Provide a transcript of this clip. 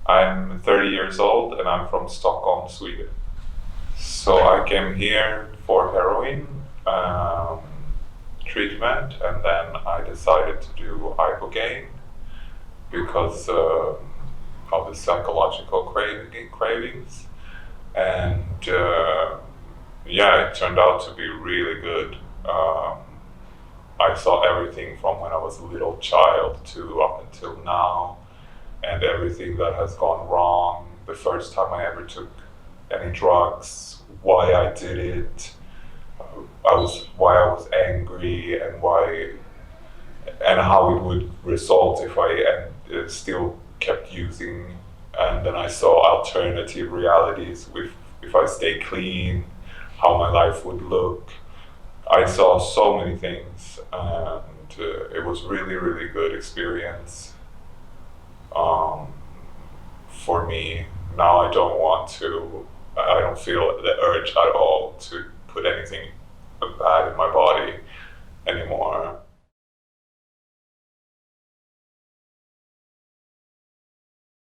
I'm 30 years old and I'm from Stockholm, Sweden. So I came here for heroin treatment, and then I decided to do ibogain because of the psychological cravings. And it turned out to be really good. I saw everything from when I was a little child to up until now, and everything that has gone wrong. The first time I ever took any drugs, why I did it, why I was angry, and how it would result if I still kept using. And then I saw alternative realities if I stay clean, how my life would look. I saw so many things, and it was really, really good experience for me. Now I don't feel the urge at all to put anything bad in my body anymore.